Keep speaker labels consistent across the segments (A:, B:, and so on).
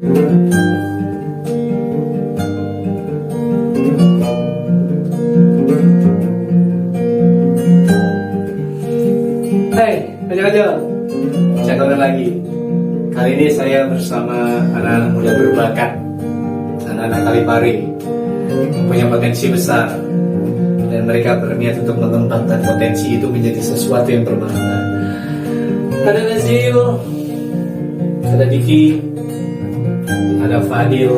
A: Hai, kecil-kecil, saya kembali lagi. Kali ini saya bersama anak-anak muda berbakat, anak-anak Kalipari, punya potensi besar, dan mereka berniat untuk mengembangkan potensi itu menjadi sesuatu yang bermakna. Ada Nazil, ada Diki, ada Fadil,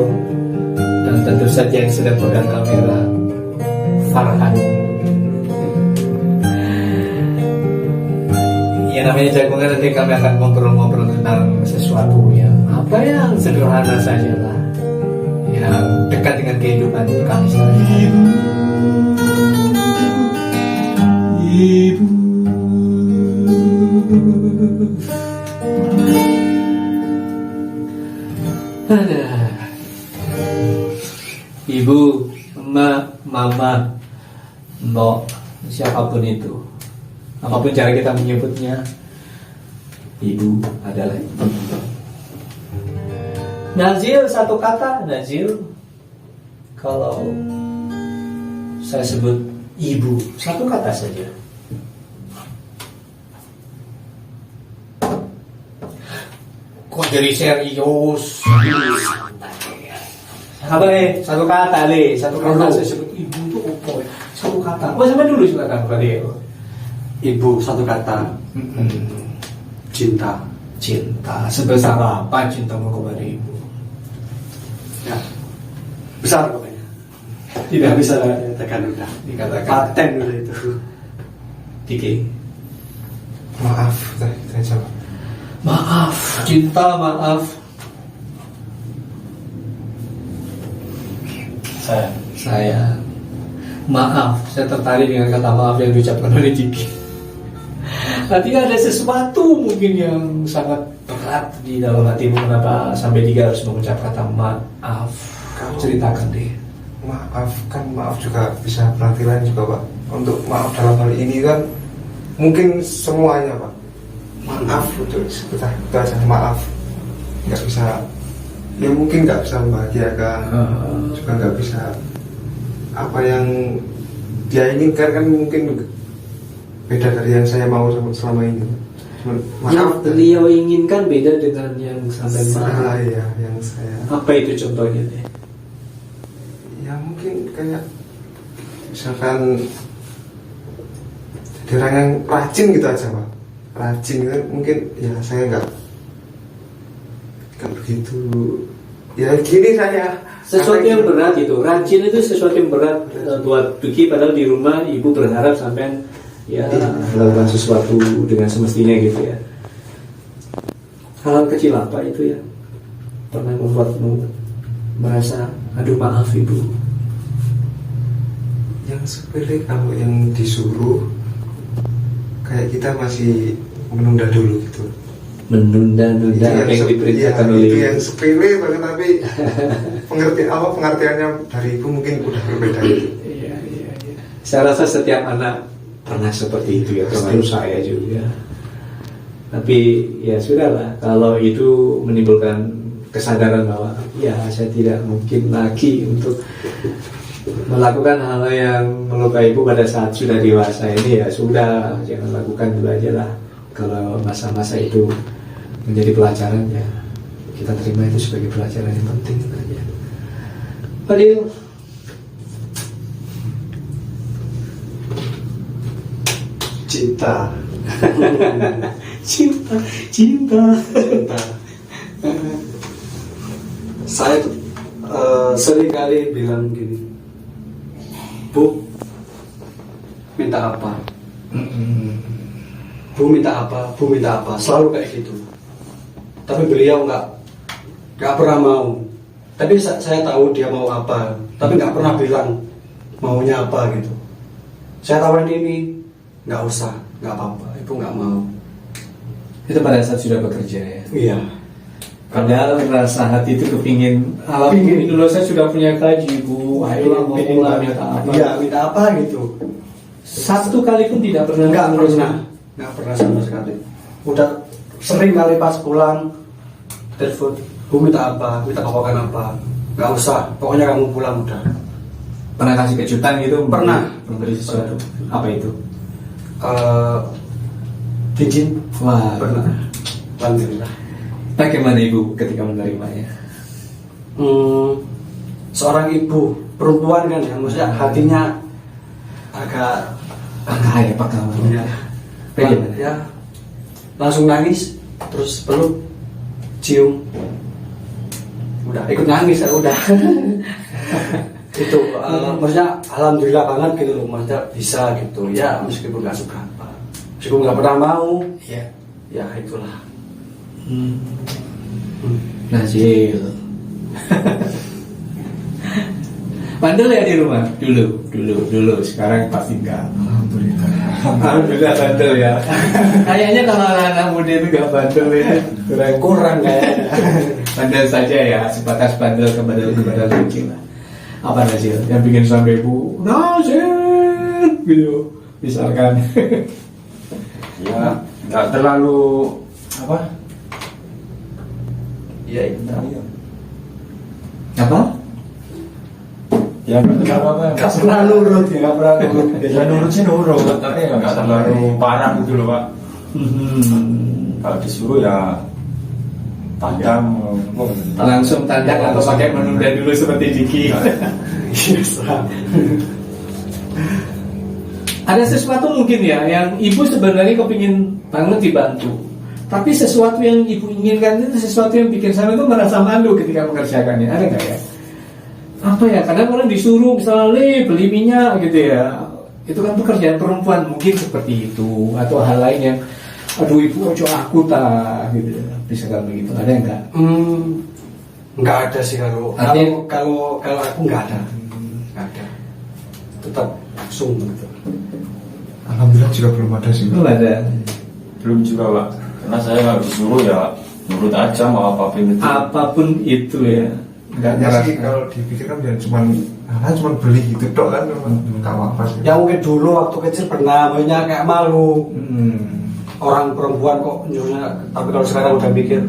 A: dan tentu saja yang sedang pegang kamera, Farhan. Ya namanya jagungan, nanti kami akan ngobrol-ngobrol tentang sesuatu yang sederhana saja lah, yang dekat dengan kehidupan kami sehari-hari. Ibu, ada ibu, emak, mama, mbok, siapapun itu, apapun cara kita menyebutnya, ibu adalah ibu. Nazil, satu kata, Nazil. Kalau saya sebut ibu, satu kata saja. Kok jadi serius? Apa satu kata satu kata saya sebut ibu itu apa? Satu kata. Sampai dulu silakan Fadil.
B: Ibu, satu kata. Cinta.
A: Cinta. Sebesar apa cintamu kepada ibu?
B: Ya, besar pokoknya.
A: Tidak bisa
B: dikatakan udah.
A: Dikatakan.
B: Paten udah itu.
A: Diki.
C: Maaf, saya coba.
A: Maaf, cinta, maaf. Saya maaf, saya tertarik dengan kata maaf yang diucapkan oleh Diki. Artinya ada sesuatu mungkin yang sangat berat di dalam hatimu, kenapa sampai Diki harus mengucap kata maaf. Kamu ceritakan deh.
C: Maaf juga bisa berarti lain juga Pak. Untuk maaf dalam hal ini kan mungkin semuanya Pak. Maaf itu aja, maaf. Nggak bisa, ya mungkin nggak bisa membahagiakan, juga nggak bisa apa yang dia inginkan, kan mungkin beda dari yang saya mau selama ini. Cuman, maaf,
A: yang beliau inginkan beda dengan yang sampai maaf.
C: Ya, yang saya.
A: Apa itu contohnya deh?
C: Ya mungkin kayak misalkan jadi orang yang rajin gitu aja Pak. Rajin kan mungkin ya saya nggak begitu. Ya gini saya.
A: Sesuatu yang berat itu, rajin itu sesuatu yang berat buat Diki, padahal di rumah ibu berharap sampean ya melakukan sesuatu dengan semestinya gitu ya. Hal kecil apa itu ya pernah membuatmu merasa aduh maaf ibu?
C: Yang sepele, kalau yang disuruh kayak kita masih menunda dulu gitu.
A: Menunda-nunda apa yang diperintahkan oleh
C: itu yang sepele banget, tapi pengertiannya dari ibu mungkin udah berbeda gitu.
A: Iya. Saya rasa setiap anak pernah seperti itu ya, termasuk saya juga. Tapi ya sudahlah, kalau itu menimbulkan kesadaran bahwa ya saya tidak mungkin lagi untuk melakukan hal yang melukai ibu pada saat sudah dewasa ini, ya sudah, jangan lakukan dulu aja lah. Kalau masa-masa itu menjadi pelajaran, ya kita terima itu sebagai pelajaran yang penting aja. Fadil.
C: Cinta.
A: Cinta.
B: Saya sering kali bilang gini, Bu, minta apa? Bu minta apa? Selalu kayak gitu. Tapi beliau nggak pernah mau. Tapi saya tahu dia mau apa, tapi nggak pernah bilang maunya apa gitu. Saya tawarin ini, nggak usah, nggak apa-apa, ibu nggak mau.
A: Itu pada saat sudah bekerja ya?
B: Iya.
A: Padahal rasa hati itu kepingin, ini dulu saya sudah punya gaji bu, ayolah mau pulang minta apa?
B: Iya, minta apa gitu.
A: Satu kali pun tidak pernah.
B: Nggak pernah sama sekali. Udah sering kali pas pulang telepon, Bu minta apa, minta bawakan apa, nggak usah, pokoknya kamu pulang udah.
A: Pernah kasih kejutan gitu?
B: Pernah.
A: Memberi sesuatu. Apa itu?
B: Cincin.
A: Wah,
B: Pernah. Alhamdulillah.
A: bagaimana ibu ketika menerimanya?
B: Seorang ibu perempuan kan ya, maksudnya hatinya agak
A: Pakai ya, pakai.
B: ya,
A: Bagaimana?
B: ya langsung nangis, terus peluk, cium, udah ikut nangis ya udah. Itu maksudnya alhamdulillah banget gitu loh, maksudnya bisa gitu ya, meskipun nggak seberapa, meskipun nggak pernah mau, ya itulah.
A: Nazil. Bandel ya di rumah? Dulu. Sekarang pasti enggak. Alhamdulillah bandel ya. Kayaknya kalau anak muda itu enggak bandel ya.
B: Kurang kayaknya.
A: Bandel saja ya, sebatas bandel kepada lucu lah. Apa Nazil? Yang bikin sampai ibu Nazil gitu, misalkan.
D: Ya nggak terlalu apa
B: Ya
A: Apa?
D: ya nggak terlalu apa
B: nggak pernah nurut ya, nggak pernah nurut.
D: ya nurut sih nurut tapi ya nggak terlalu parah gitu loh Pak. Kalau disuruh ya tandang
A: Langsung tandang atau pakai menunda dulu seperti Diki. Ada sesuatu mungkin ya yang ibu sebenarnya kepingin banget dibantu, tapi sesuatu yang ibu inginkan itu sesuatu yang bikin saya itu merasa malu ketika mengerjakannya. Ada nggak ya? Apa ya? Kadang orang disuruh misalnya beli minyak gitu ya, itu kan pekerjaan perempuan, mungkin seperti itu, atau hal lain yang aduh ibu ojo aku tak gitu, bisa kan begitu. Ada nggak?
B: Nggak ada sih
A: Artinya-
B: kalau aku nggak ada, tetap langsung gitu.
C: Alhamdulillah juga belum ada sih.
A: Belum ada.
D: belum juga Pak, karena saya nggak disuruh ya nurut aja mau apapun itu.
A: Apapun itu ya, nggak
C: Ya
A: ngerasa.
C: sih kalau dipikirkan ya cuman beli gitu dok kan nggak apa-apa sih.
B: Ya mungkin dulu waktu kecil pernah, makanya kayak malu. Orang perempuan kok nyuruhnya, tapi kalau sekarang udah mikir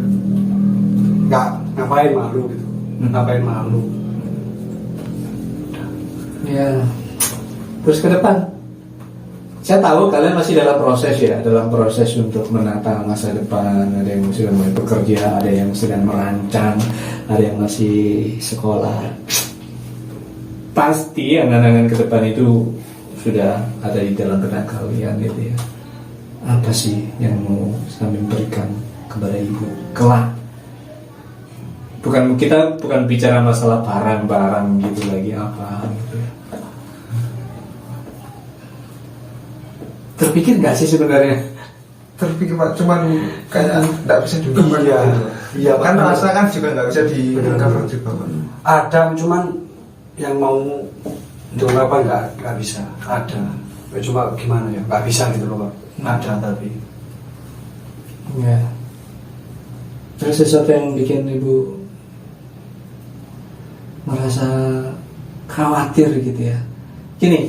B: nggak, ngapain malu gitu, ngapain malu.
A: Ya. Terus ke depan, saya tahu kalian masih dalam proses ya, dalam proses untuk menata masa depan. Ada yang sudah mulai bekerja, ada yang sedang merancang, ada yang masih sekolah. Pasti angan-angan ke depan itu sudah ada di dalam benak kalian gitu ya. Apa sih yang mau kami berikan kepada ibu kelak? Kita bukan bicara masalah barang-barang gitu lagi apa gitu ya. Terpikir nggak sih sebenarnya?
C: Terpikir Pak, cuman kayak nggak bisa diungkapkan.
B: Iya, Pak.
C: Kan rasa kan juga nggak bisa diungkapkan juga Pak.
B: Ada, cuman yang mau diungkapkan nggak bisa. Ada, ya, cuma gimana ya, nggak bisa gitu loh Pak. Ada tapi
A: Ya. Terus sesuatu yang bikin ibu merasa khawatir gitu ya. Gini,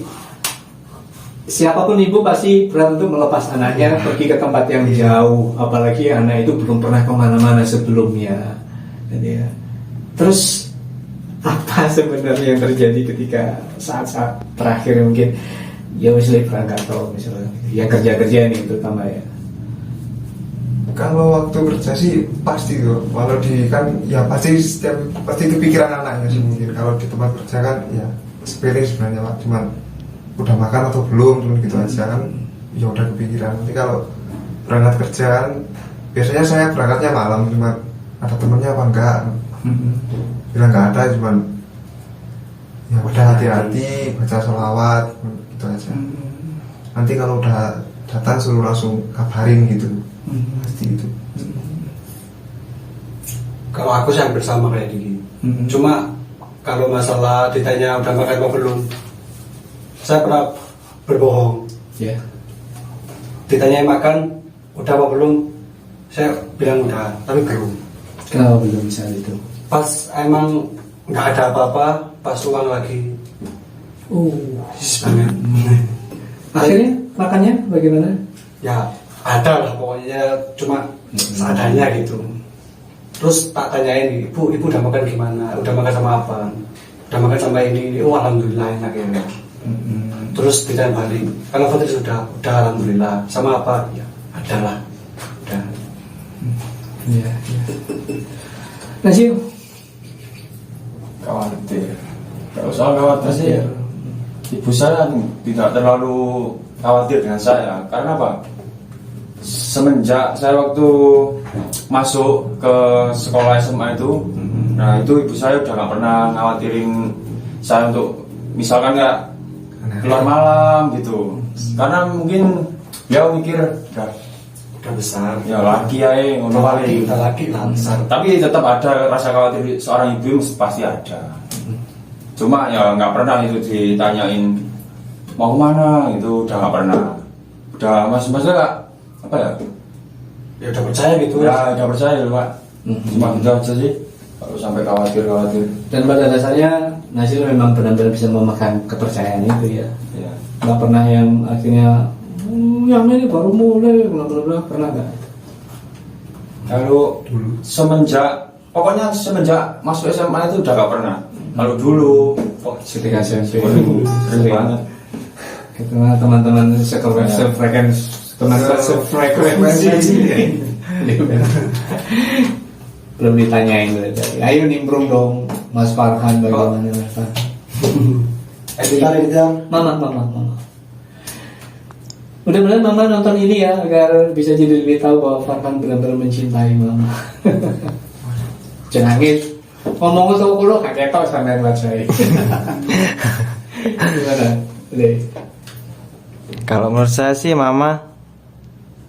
A: siapapun ibu pasti berat untuk melepas anaknya pergi ke tempat yang jauh, apalagi anak itu belum pernah kemana-mana sebelumnya, gitu ya. Terus apa sebenarnya yang terjadi ketika saat-saat terakhir mungkin ya wis berangkat atau misalnya yang kerja-kerja ini terutama ya.
C: Kalau waktu kerja sih pasti tuh, walau di kan ya pasti itu pikiran anaknya sih mungkin. Kalau di tempat kerja kan ya sepele sebenarnya Pak, cuman udah makan atau belum, cuman gitu aja kan, ya udah kepikiran. Nanti kalau berangkat kerja kan, biasanya saya berangkatnya malam, cuma ada temennya apa enggak, bilang nggak ada, cuman ya udah hati-hati, baca sholawat, gitu aja. Nanti kalau udah datang suruh langsung kabarin gitu. Pasti itu.
B: kalau aku sih hampir sama kayak gini. Cuma kalau masalah ditanya udah makan apa belum, saya pernah berbohong.
A: Ya.
B: Ditanya makan udah apa belum, saya bilang udah, tapi belum.
A: Kenapa belum bisa itu?
B: Pas emang nggak ada apa-apa, pas uang lagi banget.
A: Akhirnya makannya bagaimana?
B: Ya ada lah pokoknya, cuma seadanya gitu. Terus tak tanyain, ibu udah makan gimana, udah makan sama apa, udah makan sama ini, oh alhamdulillah enak ya. Terus ditanya balik, kalau Fatri sudah alhamdulillah, sama apa? Ya adalah, udah.
A: Iya. Nasib.
D: Khawatir. Gak usah khawatir sih. Ibu saya tidak terlalu khawatir dengan saya. Karena apa? Semenjak saya waktu masuk ke sekolah SMA itu, nah itu ibu saya udah gak pernah khawatirin saya untuk misalkan nggak keluar malam gitu. Karena mungkin dia mikir
B: Udah besar.
D: ya lagi ya ngono paling.
B: Udah lagi lah besar.
D: Tapi tetap ada rasa khawatir seorang ibu pasti ada. Cuma ya nggak pernah itu ditanyain mau kemana itu udah nggak pernah. Udah maksudnya apa ya?
B: Ya udah percaya gitu.
D: Ya udah percaya loh Pak. Cuma gitu aja sih. Kalau sampai khawatir.
A: Dan pada dasarnya Nasil memang benar-benar bisa memakan kepercayaan itu ya.
D: Ya.
A: Nggak pernah yang akhirnya yang ini baru mulai bla pernah nggak?
D: Kalau semenjak masuk SMA itu udah gak pernah. Kalau dulu
A: Ketika SMP
D: sering banget.
A: Karena teman-teman sefrekuensi belum ditanyain berarti. Ayo nimbrung dong Mas Farhan bagaimana Mas Farhan? Mama. Mudah-mudahan Mama nonton ini ya agar bisa jadi lebih tahu bahwa Farhan benar-benar mencintai Mama. Jangan nangis. Ngomong tuh kulo kakek tau sampai ngeliat saya. Gimana?
E: Kalau menurut saya sih Mama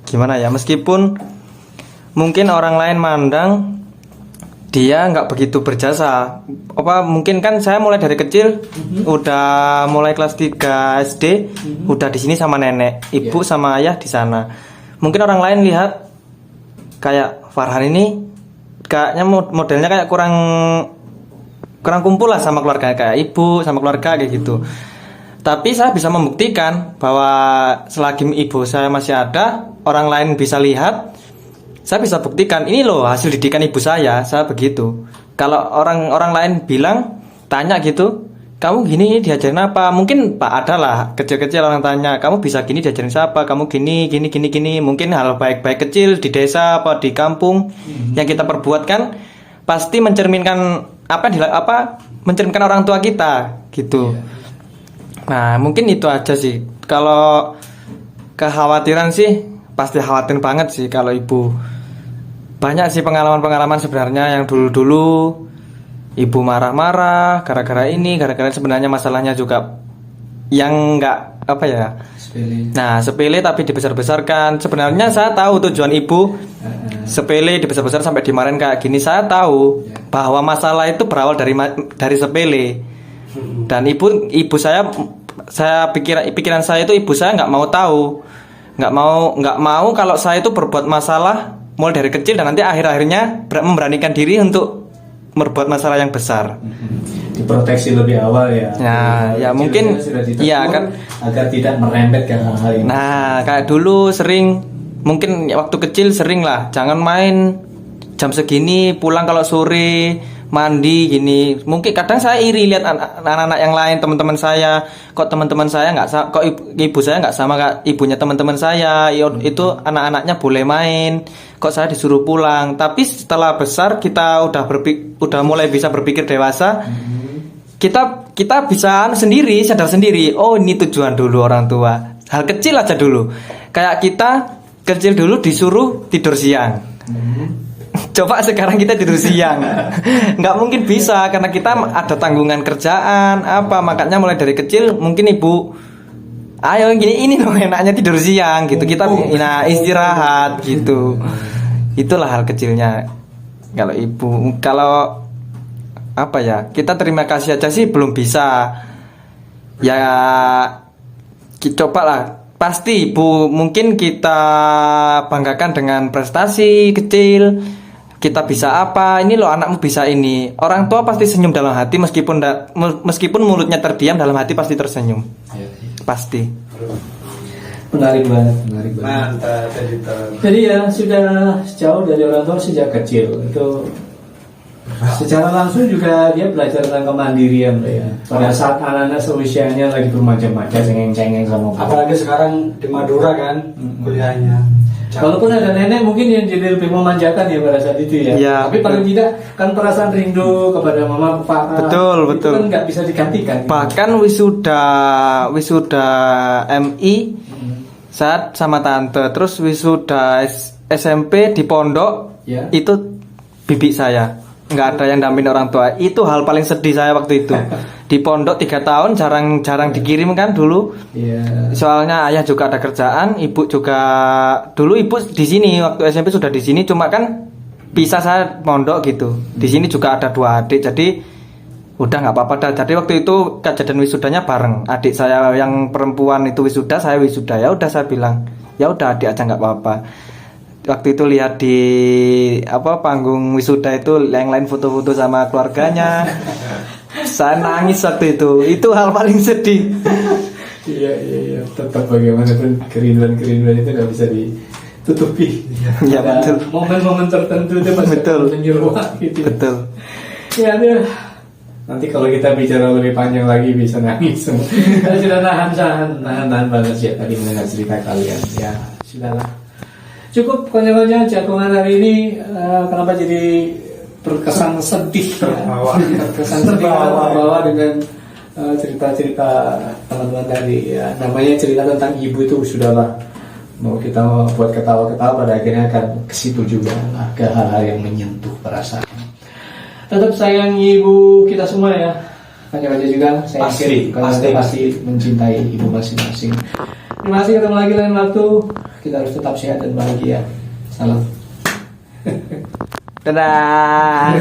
E: gimana ya, meskipun mungkin orang lain mandang dia nggak begitu berjasa, mungkin kan saya mulai dari kecil, udah mulai kelas 3 SD, udah di sini sama nenek, ibu sama ayah di sana. Mungkin orang lain lihat kayak Farhan ini kayaknya modelnya kayak kurang kumpul lah sama keluarga, kayak ibu sama keluarga kayak gitu. Tapi saya bisa membuktikan bahwa selagi ibu saya masih ada, orang lain bisa lihat, saya bisa buktikan ini loh hasil didikan ibu saya begitu. Kalau orang lain bilang, tanya gitu, kamu gini diajarin apa? Mungkin Pak ada lah kecil-kecil orang tanya, kamu bisa gini diajarin siapa? Kamu gini. Mungkin hal baik-baik kecil di desa apa di kampung yang kita perbuat kan pasti mencerminkan mencerminkan orang tua kita gitu. Nah mungkin itu aja sih. Kalau kekhawatiran sih pasti khawatir banget sih kalau ibu. Banyak sih pengalaman-pengalaman sebenarnya yang dulu-dulu ibu marah-marah gara-gara sebenarnya masalahnya juga yang enggak
A: Sepele.
E: Nah sepele tapi dibesar-besarkan. Sebenarnya saya tahu tujuan ibu sepele dibesar-besar sampai dimarahin kayak gini. Saya tahu bahwa masalah itu berawal dari sepele. Dan ibu saya pikiran saya itu ibu saya nggak mau tahu, nggak mau kalau saya itu berbuat masalah mulai dari kecil dan nanti akhir-akhirnya memberanikan diri untuk berbuat masalah yang besar.
A: Diproteksi lebih awal ya.
E: Ya mungkin iya kan
A: agar tidak merembet ke hal-hal ini.
E: Nah kayak dulu sering mungkin waktu kecil sering lah jangan main jam segini, pulang kalau sore mandi gini. Mungkin kadang saya iri lihat anak-anak yang lain, teman-teman saya, kok teman-teman saya nggak, kok ibu saya nggak sama kayak ibunya teman-teman saya. Itu anak-anaknya boleh main, kok saya disuruh pulang. Tapi setelah besar kita udah mulai bisa berpikir dewasa, kita bisa sadar sendiri. Oh ini tujuan dulu orang tua. Hal kecil aja dulu. Kayak kita kecil dulu disuruh tidur siang. Coba sekarang kita tidur siang, nggak mungkin bisa karena kita ada tanggungan kerjaan makanya mulai dari kecil mungkin ibu, ayo ini loh enaknya tidur siang gitu, kita istirahat gitu. Itulah hal kecilnya. Kalau ibu, kalau kita terima kasih aja sih belum bisa. Ya coba lah. Pasti ibu mungkin kita banggakan dengan prestasi kecil. Kita bisa apa? Ini loh anakmu bisa ini. Orang tua pasti senyum dalam hati meskipun mulutnya terdiam, dalam hati pasti tersenyum. Pasti.
A: Menarik banget, menarik banget.
B: Mantap editor.
A: Jadi ya sudah jauh dari orang tua sejak kecil itu. Secara langsung juga dia belajar tentang kemandirian ya. Pada saat anak-anak seusianya lagi bermacam-macam, cengeng-cengeng sama bapak.
B: Apalagi sekarang di Madura kan kuliahnya.
A: Walaupun ada nenek mungkin yang jadi lebih memanjakan ya pada saat itu ya.
E: Ya,
A: Tapi paling tidak kan perasaan rindu kepada mama papa.
E: Betul,
A: itu
E: betul.
A: kan nggak bisa digantikan.
E: Bahkan wisuda MI saat sama tante, terus wisuda SMP di pondok
A: Ya.
E: itu bibi saya, nggak ada yang dampingin orang tua. Itu hal paling sedih saya waktu itu. Di pondok 3 tahun jarang dikirim kan dulu.
A: Iya.
E: Soalnya ayah juga ada kerjaan, ibu juga dulu ibu di sini waktu SMP sudah di sini, cuma kan pisah saya pondok gitu. Di sini juga ada 2 adik, jadi udah nggak apa-apa dah. Jadi waktu itu kejadian wisudanya bareng. Adik saya yang perempuan itu wisuda, saya wisuda. Ya udah saya bilang, ya udah adik aja nggak apa-apa. Waktu itu lihat di panggung wisuda itu yang lain foto-foto sama keluarganya. Saya nangis waktu itu. Itu hal paling sedih.
A: Iya. Tetap bagaimanapun kerinduan itu nggak bisa ditutupi.
E: Iya,
A: Ada
E: betul.
A: Momen-momen tertentu itu pasti
E: Betul.
A: menyeruak gitu.
E: Betul.
A: Ya aduh. Nanti kalau kita bicara lebih panjang lagi bisa nangis semua. Saya sudah nahan banget sih tadi mendengar cerita kalian. Ya sudahlah. Cukup konyol-konyol jagongan hari ini. Kenapa jadi berkesan sedih?
C: Terbawa.
A: Terkesan terbawa dengan cerita-cerita teman-teman tadi. Ya, namanya cerita tentang ibu itu sudahlah. Mau kita buat ketawa-ketawa pada akhirnya akan ke situ juga lah, ke hal-hal yang menyentuh perasaan. Tetap sayang ibu kita semua ya. Kanjeng juga saya pasti mencintai ibu masing-masing. Terima kasih, ketemu lagi lain waktu. Kita harus tetap sehat dan bahagia. Salam.
E: Dadah.